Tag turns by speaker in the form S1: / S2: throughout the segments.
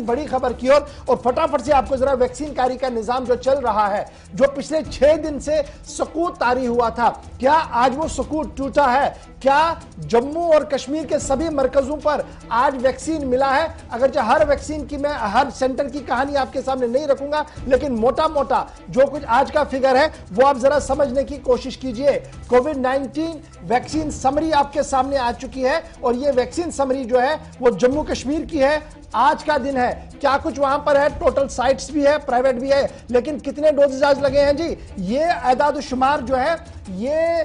S1: बड़ी खबर की ओर और फटाफट से आपको जरा वैक्सीन कारी का निजाम जो चल रहा है, जो पिछले 6 दिन से सकूत तारी हुआ था, क्या आज वो सकूत टूटा है? क्या जम्मू और कश्मीर के सभी मरकजों पर आज वैक्सीन मिला है? अगरचे हर वैक्सीन की मैं हर सेंटर की कहानी आपके सामने नहीं रखूंगा, लेकिन मोटा मोटा जो कुछ आज का फिगर है वो आप जरा समझने की कोशिश कीजिए। कोविड-19 वैक्सीन समरी आपके सामने आ चुकी है और ये वैक्सीन समरी जो है वो जम्मू कश्मीर की है। आज का दिन है, क्या कुछ वहां पर है, टोटल साइट्स भी है, प्राइवेट भी है, लेकिन कितने डोजेज आज लगे हैं जी, ये आदाद शुमार जो है ये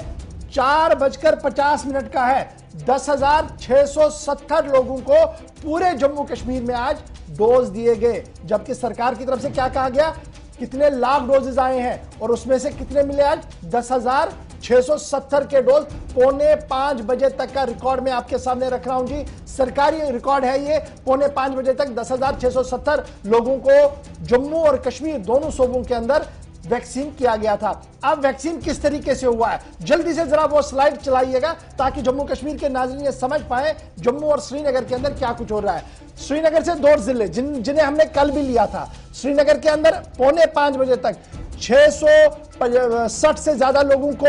S1: 4:50 का है। 10,670 लोगों को पूरे जम्मू कश्मीर में आज डोज दिए गए, जबकि सरकार की तरफ से क्या कहा गया, कितने लाख डोजेज आए हैं और उसमें से कितने मिले आज, 10,670 के डोज। 4:45 बजे तक का रिकॉर्ड मैं आपके सामने रख रहा हूं जी, सरकारी रिकॉर्ड है ये। 4:45 बजे तक 10,670 लोगों को जम्मू और कश्मीर दोनों सूबों के अंदर वैक्सीन किया गया था। अब वैक्सीन किस तरीके से हुआ है, जल्दी से जरा वो स्लाइड चलाइएगा ताकि जम्मू कश्मीर के नाज़रीन ये समझ पाए जम्मू और श्रीनगर के अंदर क्या कुछ हो रहा है। श्रीनगर से 2 जिले जिन्हें हमने कल भी लिया था, श्रीनगर के अंदर 4:45 बजे तक 660 से ज्यादा लोगों को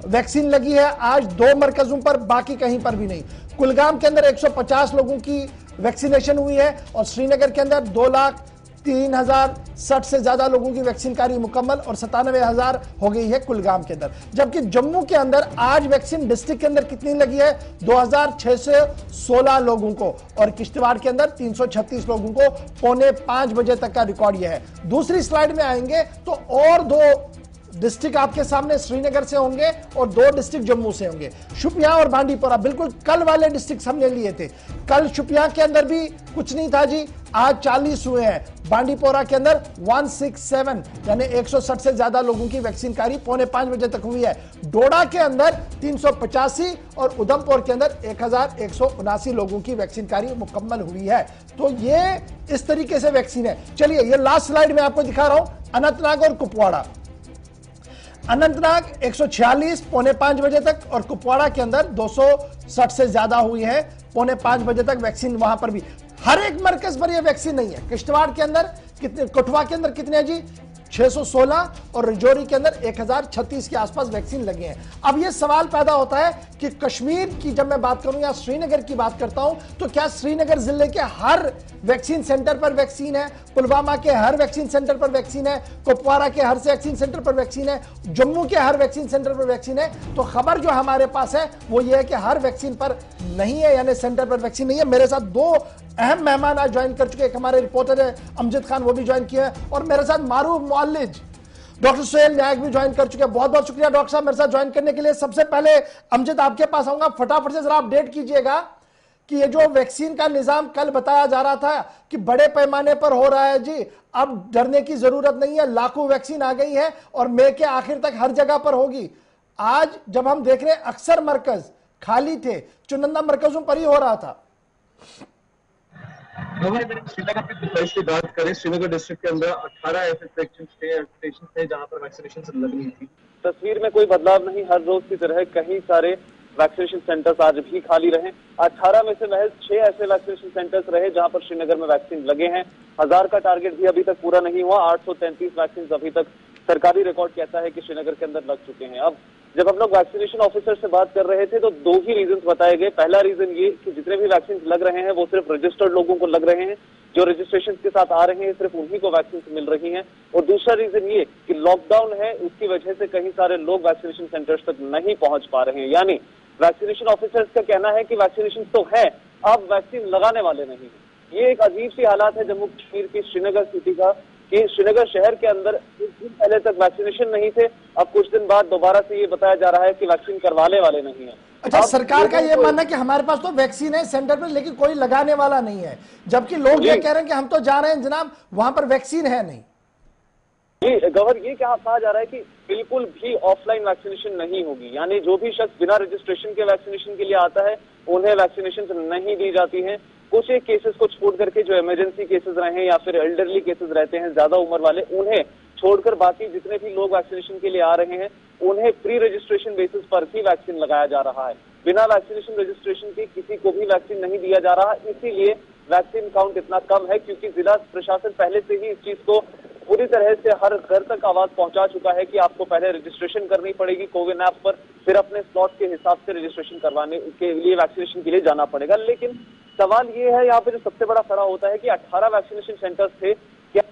S1: वैक्सीन लगी है आज 2 मरकजों पर, बाकी कहीं पर भी नहीं। कुलगाम के अंदर 150 लोगों की वैक्सीनेशन हुई है और श्रीनगर के अंदर 2,03,060 से ज्यादा लोगों की वैक्सीन कारी मुकम्मल और 97,000 हो गई है कुलगाम के अंदर। जबकि जम्मू के अंदर आज वैक्सीन डिस्ट्रिक्ट के अंदर कितनी लगी है, 2,616 लोगों को और किश्तवाड़ के अंदर 336 लोगों को। 4:45 बजे तक का रिकॉर्ड यह है। दूसरी स्लाइड में आएंगे तो और 2 डिस्ट्रिक्ट आपके सामने श्रीनगर से होंगे और 2 डिस्ट्रिक्ट जम्मू से होंगे, शुपियां और बांडीपोरा। बिल्कुल कल वाले डिस्ट्रिक्ट हमने लिए थे, कल शुपियां के अंदर भी कुछ नहीं था जी, आज 40 हुए हैं। बांडीपोरा के अंदर 167 यानी 160 से ज्यादा लोगों की वैक्सीन कारी 4:45 बजे तक हुई है। डोडा के अंदर 385 और उधमपुर के अंदर 1,179 लोगों की वैक्सीन कारी मुकम्मल हुई है। तो ये इस तरीके से वैक्सीन है। चलिए ये लास्ट स्लाइड में आपको दिखा रहा हूं, अनंतनाग और कुपवाड़ा। अनंतनाग 146 4:45 बजे तक और कुपवाड़ा के अंदर 260 से ज्यादा हुई है 4:45 बजे तक वैक्सीन। वहां पर भी हर एक मरकज पर यह वैक्सीन नहीं है। किश्तवाड़ के अंदर कितने, कठुआ के अंदर कितने हैं जी, 616 और राजौरी के अंदर 1,036 के आसपास वैक्सीन लगे हैं। अब यह सवाल पैदा होता है कि कश्मीर की जब मैं बात करूं या श्रीनगर की बात करता हूं तो क्या श्रीनगर जिले के हर वैक्सीन सेंटर पर वैक्सीन है, पुलवामा के हर वैक्सीन सेंटर पर वैक्सीन है, कुपवाड़ा के हर वैक्सीन सेंटर पर वैक्सीन है, जम्मू के हर वैक्सीन सेंटर पर वैक्सीन है? तो खबर जो हमारे पास है वो ये है कि हर वैक्सीन पर नहीं है, यानी सेंटर पर वैक्सीन नहीं है। मेरे साथ 2 अहम मेहमान आज ज्वाइन कर चुके हैं, एक हमारे रिपोर्टर है अमजद खान, वो भी ज्वाइन किए हैं, और मेरे साथ मारूफ मुअल्लिज डॉक्टर सुहेल नायक भी ज्वाइन कर चुके हैं। बहुत बहुत शुक्रिया डॉक्टर साहब मेरे साथ ज्वाइन करने के लिए। सबसे पहले अमजद आपके पास आऊंगा, फटाफट से जरा अपडेट कीजिएगा कि ये जो वैक्सीन का निजाम कल बताया जा रहा था कि बड़े पैमाने पर हो रहा है जी, अब डरने की जरूरत नहीं है, लाखों वैक्सीन आ गई है और मई के आखिर तक हर जगह पर होगी। आज जब हम देख रहे हैं अक्सर मरकज खाली थे, चुनिंदा मरकजों पर ही हो रहा था।
S2: श्रीनगर की बात करें, श्रीनगर डिस्ट्रिक्ट के अंदर 18 ऐसे स्टेशन थे जहां पर वैक्सीनेशन लगनी थी। तस्वीर में कोई बदलाव नहीं, हर रोज की तरह कई सारे वैक्सीनेशन सेंटर्स आज भी खाली रहे। 18 में से महज 6 ऐसे वैक्सीनेशन सेंटर्स रहे जहां पर श्रीनगर में वैक्सीन लगे हैं। 1000 का टारगेट भी अभी तक पूरा नहीं हुआ। 833 वैक्सीन अभी तक सरकारी रिकॉर्ड कहता है कि श्रीनगर के अंदर लग चुके हैं। अब जब हम लोग वैक्सीनेशन ऑफिसर से बात कर रहे थे तो 2 ही रीजन बताए गए। पहला रीजन ये कि जितने भी वैक्सीन लग रहे हैं वो सिर्फ रजिस्टर्ड लोगों को लग रहे हैं, जो रजिस्ट्रेशन के साथ आ रहे हैं सिर्फ उन्हीं को वैक्सीन मिल रही हैं। और दूसरा रीजन ये कि लॉकडाउन है, उसकी वजह से कई सारे लोग वैक्सीनेशन सेंटर्स तक नहीं पहुंच पा रहे हैं। यानी वैक्सीनेशन ऑफिसर्स का कहना है कि वैक्सीनेशन तो है, अब वैक्सीन लगाने वाले नहीं है। ये एक अजीब सी हालात है जम्मू कश्मीर की श्रीनगर सिटी का कि श्रीनगर शहर के अंदर कुछ दिन पहले तक वैक्सीनेशन नहीं थे, अब कुछ दिन बाद दोबारा से ये बताया जा रहा है कि वैक्सीन करवाने वाले नहीं है।
S1: अच्छा, सरकार का ये मानना है कि हमारे पास तो वैक्सीन है सेंटर पर लेकिन कोई लगाने वाला नहीं है, जबकि लोग ये कह रहे हैं कि हम तो जा रहे हैं जनाब, वहां पर वैक्सीन है नहीं।
S2: जी गवर्नर, ये क्या कहा जा रहा है कि बिल्कुल भी ऑफलाइन वैक्सीनेशन नहीं होगी, यानी जो भी शख्स बिना रजिस्ट्रेशन के वैक्सीनेशन के लिए आता है उन्हें वैक्सीनेशन नहीं दी जाती है। कुछ एक केसेस को छोड़ करके जो इमरजेंसी केसेस रहे या फिर एल्डरली केसेस रहते हैं, ज्यादा उम्र वाले, उन्हें छोड़कर बाकी जितने भी लोग वैक्सीनेशन के लिए आ रहे हैं उन्हें प्री रजिस्ट्रेशन बेसिस पर ही वैक्सीन लगाया जा रहा है। बिना वैक्सीनेशन रजिस्ट्रेशन के किसी को भी वैक्सीन नहीं दिया जा रहा। इसीलिए वैक्सीन काउंट इतना कम है, क्योंकि जिला प्रशासन पहले से ही इस चीज को पूरी तरह से हर घर तक आवाज पहुंचा चुका है कि आपको पहले रजिस्ट्रेशन करनी पड़ेगी कोविन ऐप पर, फिर अपने स्लॉट के हिसाब से रजिस्ट्रेशन करवाने के लिए वैक्सीनेशन के लिए जाना पड़ेगा। लेकिन सवाल ये है यहाँ पे जो सबसे बड़ा खड़ा होता है कि 18 वैक्सीनेशन सेंटर्स थे, क्या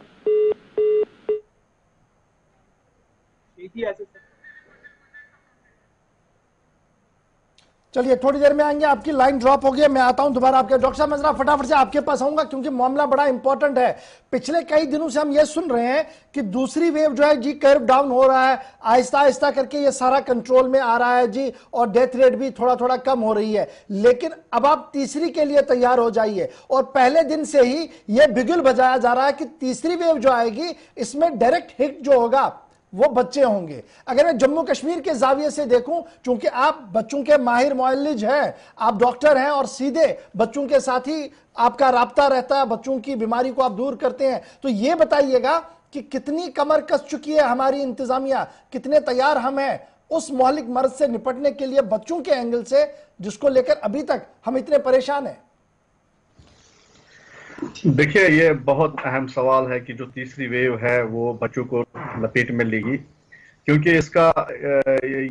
S2: एक ही ऐसे?
S1: चलिए थोड़ी देर में आएंगे, आपकी लाइन ड्रॉप हो गई है, मैं आता हूं दोबारा आपके। डॉक्टर साहब मैं जरा फटाफट से आपके पास आऊंगा क्योंकि मामला बड़ा इंपॉर्टेंट है। पिछले कई दिनों से हम ये सुन रहे हैं कि दूसरी वेव जो है जी कर्व डाउन हो रहा है, आहिस्ता आहिस्ता करके ये सारा कंट्रोल में आ रहा है जी, और डेथ रेट भी थोड़ा थोड़ा कम हो रही है। लेकिन अब आप तीसरी के लिए तैयार हो जाइए, और पहले दिन से ही ये बिगुल बजाया जा रहा है कि तीसरी वेव जो आएगी इसमें डायरेक्ट हिट जो होगा वो बच्चे होंगे। अगर मैं जम्मू कश्मीर के जाविये से देखूं, चूंकि आप बच्चों के माहिर मुअल्लिज हैं, आप डॉक्टर हैं और सीधे बच्चों के साथ ही आपका राब्ता रहता है, बच्चों की बीमारी को आप दूर करते हैं, तो ये बताइएगा कि कितनी कमर कस चुकी है हमारी इंतजामिया, कितने तैयार हम हैं उस मोहलिक मर्ज से निपटने के लिए बच्चों के एंगल से, जिसको लेकर अभी तक हम इतने परेशान हैं।
S3: देखिए, ये बहुत अहम सवाल है कि जो तीसरी वेव है वो बच्चों को लपेट में लेगी, क्योंकि इसका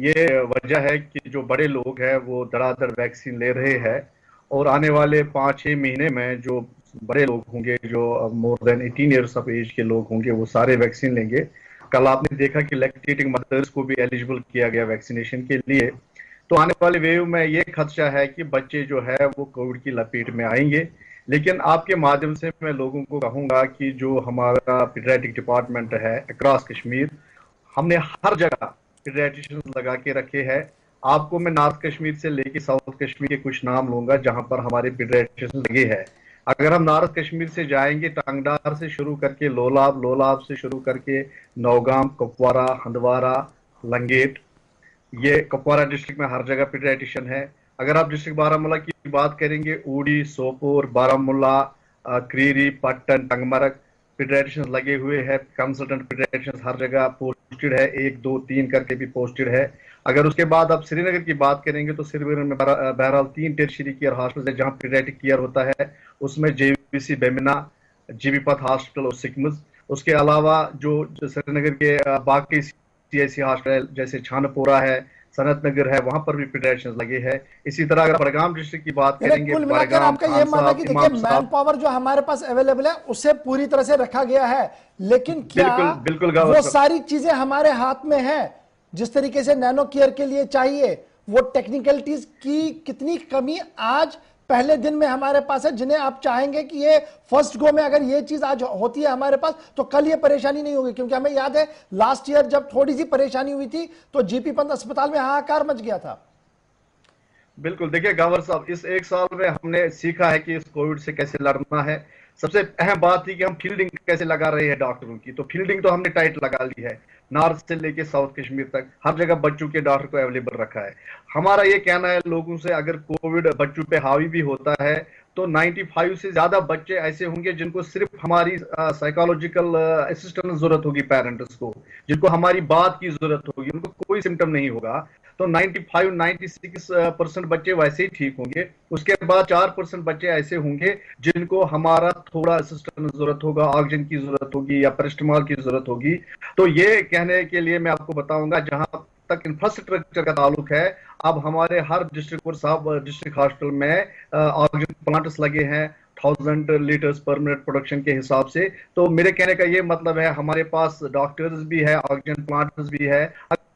S3: ये वजह है कि जो बड़े लोग हैं वो धड़ाधड़ वैक्सीन ले रहे हैं, और आने वाले 5-6 महीने में जो बड़े लोग होंगे, जो more than 18 years of age के लोग होंगे, वो सारे वैक्सीन लेंगे। कल आपने देखा कि लैक्टेटिंग मदर्स को भी एलिजिबल किया गया वैक्सीनेशन के लिए। तो आने वाले वेव में ये खदशा है कि बच्चे जो है वो कोविड की लपेट में आएंगे। लेकिन आपके माध्यम से मैं लोगों को कहूंगा कि जो हमारा पीडियाट्रिक डिपार्टमेंट है अक्रॉस कश्मीर, हमने हर जगह पीडियाट्रिशियंस लगा के रखे हैं। आपको मैं नॉर्थ कश्मीर से लेके साउथ कश्मीर के कुछ नाम लूंगा जहां पर हमारे पीडियाट्रिशियंस लगे हैं। अगर हम नॉर्थ कश्मीर से जाएंगे, टांगडार से शुरू करके लोलाब, लोलाब से शुरू करके नौगाम, कुपवारा, हंदवारा, लंगेट, ये कुपवारा डिस्ट्रिक्ट में हर जगह पीडियाट्रिशियन है। अगर आप डिस्ट्रिक्ट बारामूला की बात करेंगे, ऊडी, सोपोर, बारामूला, क्रीरी, पट्टन, टंगमरग, पीडियाट्रिशियंस लगे हुए हैं। कंसल्टेंट पीडियाट्रिशियंस हर जगह पोस्टेड है, 1, 2, 3 करके भी पोस्टेड है। अगर उसके बाद आप श्रीनगर की बात करेंगे तो श्रीनगर में बहरहाल 3 टेरशरी केयर हॉस्पिटल है जहां पीडियाट्रिक केयर होता है, उसमें जेवीसी बेमिना, जीबीपथ हॉस्पिटल और सिकमज। उसके अलावा जो श्रीनगर के बाकी सीएससी हॉस्पिटल जैसे छानपोरा है, सनत नगर है, वहां पर भी पीडियाट्रिशियंस लगे हैं। इसी तरह अगर बड़गाम डिस्ट्रिक्ट की बात करेंगे,
S1: कुल मिलाकर आपका ये मानना है कि देखिए मैन पावर जो हमारे पास अवेलेबल है उसे पूरी तरह से रखा गया है, लेकिन क्या
S3: बिल्कुल
S1: वो सारी चीजें हमारे हाथ में है जिस तरीके से नैनो केयर के लिए चाहिए? वो टेक्निकलिटीज की कितनी कमी आज पहले दिन में हमारे पास है, जिन्हें आप चाहेंगे कि ये फर्स्ट गो में अगर ये चीज आज होती है हमारे पास तो कल ये परेशानी नहीं होगी? क्योंकि हमें याद है लास्ट ईयर जब थोड़ी सी परेशानी हुई थी तो जीपी पंत अस्पताल में हाहाकार मच गया था।
S3: बिल्कुल, देखिए गावर साहब, इस 1 साल में हमने सीखा है कि इस कोविड से कैसे लड़ना है। सबसे अहम बात थी कि हम फील्डिंग कैसे लगा रहे हैं डॉक्टरों की। तो फील्डिंग तो हमने टाइट लगा ली है, नॉर्थ से लेके साउथ कश्मीर तक हर जगह बच्चों के डॉक्टर को अवेलेबल रखा है। हमारा ये कहना है लोगों से, अगर कोविड बच्चों पे हावी भी होता है तो 95 से ज्यादा बच्चे ऐसे होंगे जिनको सिर्फ हमारी साइकोलॉजिकल असिस्टेंस जरूरत होगी, पेरेंट्स को जिनको हमारी बात की जरूरत होगी, उनको कोई सिम्टम नहीं होगा। तो 95-96% बच्चे वैसे ही ठीक होंगे। उसके बाद 4% बच्चे ऐसे होंगे जिनको हमारा थोड़ा असिस्टेंस जरूरत होगा, ऑक्सीजन की जरूरत होगी या पैरास्टामोल की जरूरत होगी। तो ये कहने के लिए मैं आपको बताऊंगा, जहां तक इंफ्रास्ट्रक्चर का ताल्लुक है, अब हमारे हर डिस्ट्रिक्ट और सब डिस्ट्रिक्ट हॉस्पिटल में ऑक्सीजन प्लांट्स लगे हैं 1000 लीटर्स पर मिनट प्रोडक्शन के हिसाब से। तो मेरे कहने का ये मतलब है हमारे पास डॉक्टर्स भी है, ऑक्सीजन प्लांट्स भी है।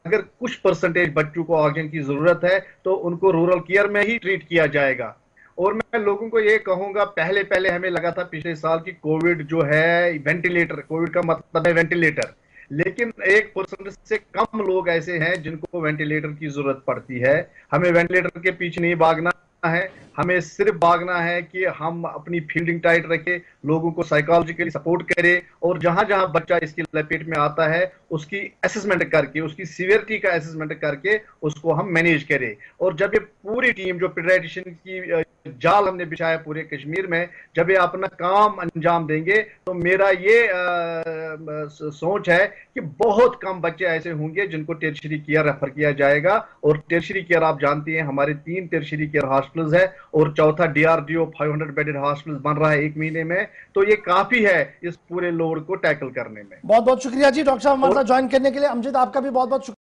S3: अगर कुछ परसेंटेज बच्चों को ऑक्सीजन की जरूरत है तो उनको रूरल केयर में ही ट्रीट किया जाएगा। और मैं लोगों को ये कहूंगा, पहले पहले हमें लगा था पिछले साल की कोविड जो है वेंटिलेटर, कोविड का मतलब है वेंटिलेटर, लेकिन 1% से कम लोग ऐसे हैं जिनको वेंटिलेटर की जरूरत पड़ती है। हमें वेंटिलेटर के पीछे नहीं भागना है, हमें सिर्फ भागना है कि हम अपनी फील्डिंग टाइट रखें, लोगों को साइकोलॉजिकली सपोर्ट करें, और जहां जहां बच्चा इसकी लपेट में आता है उसकी असेसमेंट करके, उसकी सीवियरिटी का असेसमेंट करके उसको हम मैनेज करें। और जब ये पूरी टीम जो पीडियाट्रिशियन की जाल हमने बिछाया पूरे कश्मीर में, जब ये अपना काम अंजाम देंगे तो मेरा ये सोच है कि बहुत कम बच्चे ऐसे होंगे जिनको टेरशरी केयर रेफर किया जाएगा। और टेरशरी केयर आप जानती हैं हमारे 3 टेरशरी केयर हॉस्पिटल्स है और चौथा डीआरडीओ 500 बेडेड हॉस्पिटल बन रहा है 1 महीने में। तो ये काफी है इस पूरे लोड को टैकल करने में।
S1: बहुत बहुत शुक्रिया जी डॉक्टर साहब हमारे साथ ज्वाइन करने के लिए। अमजद आपका भी बहुत बहुत